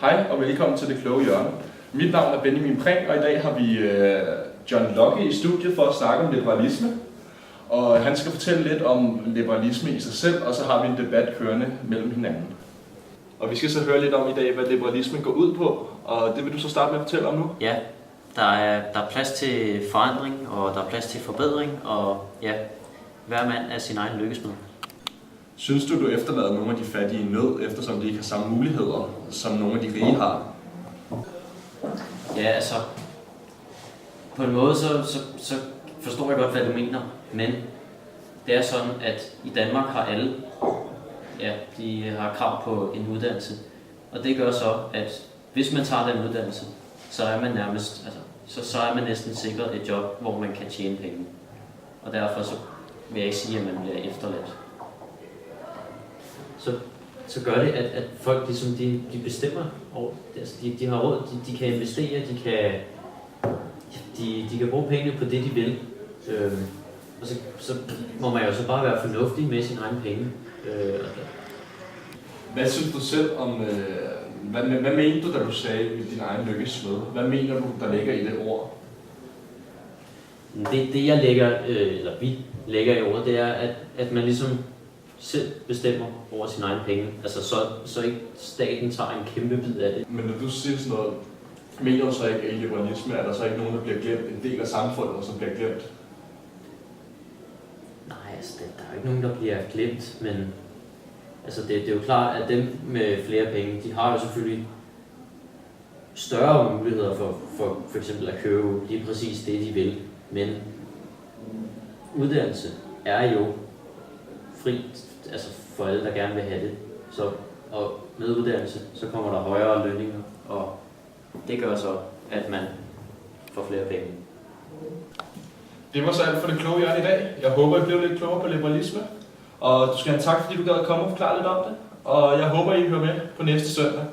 Hej og velkommen til Det Kloge Hjørne. Mit navn er Benjamin Prehn, og i dag har vi John Locke i studiet for at snakke om liberalisme. Og han skal fortælle lidt om liberalisme i sig selv, og så har vi en debat kørende mellem hinanden. Og vi skal så høre lidt om i dag, hvad liberalisme går ud på, og det vil du så starte med at fortælle om nu? Ja, der er plads til forandring, og der er plads til forbedring, og ja, hver mand er sin egen lykkesmed. Synes du efterlader nogle af de fattige i nød, eftersom de ikke har samme muligheder, som nogle af de rige har? Ja, altså, på en måde så forstår jeg godt, hvad du mener, men det er sådan, at i Danmark har alle, ja, de har krav på en uddannelse, og det gør så, at hvis man tager den uddannelse, så er man nærmest, altså, så er man næsten sikret et job, hvor man kan tjene penge, og derfor så vil jeg ikke sige, at man bliver efterladt. Så gør det, at folk ligesom, de bestemmer over, altså de har råd, de kan investere, de kan bruge pengene på det, de vil. Og så må man jo så bare være fornuftig med sine egne penge. Hvad synes du selv om, hvad mente du, da du sagde din egen lykkesmed? Hvad mener du, der ligger i det ord? Det jeg lægger, eller vi lægger i ordet, det er, at man ligesom selv bestemmer over sine egne penge. Altså så ikke staten tager en kæmpe bid af det. Men når du siger sådan noget, mener du så ikke, at i liberalisme er der så ikke nogen, der bliver glemt? En del af samfundet, som bliver glemt? Nej, altså der er ikke nogen, der bliver glemt, men altså det er jo klart, at dem med flere penge, de har jo selvfølgelig større muligheder for eksempel at købe lige præcis det, de vil. Men uddannelse er jo fri, altså for alle, der gerne vil have det. Og med uddannelse, så kommer der højere lønninger, og det gør så, at man får flere penge. Det var så alt for Det Kloge Hjørne i dag. Jeg håber, I blev lidt klogere på liberalisme. Og du skal have tak, fordi du gad at komme og forklare lidt om det. Og jeg håber, I hører med på næste søndag.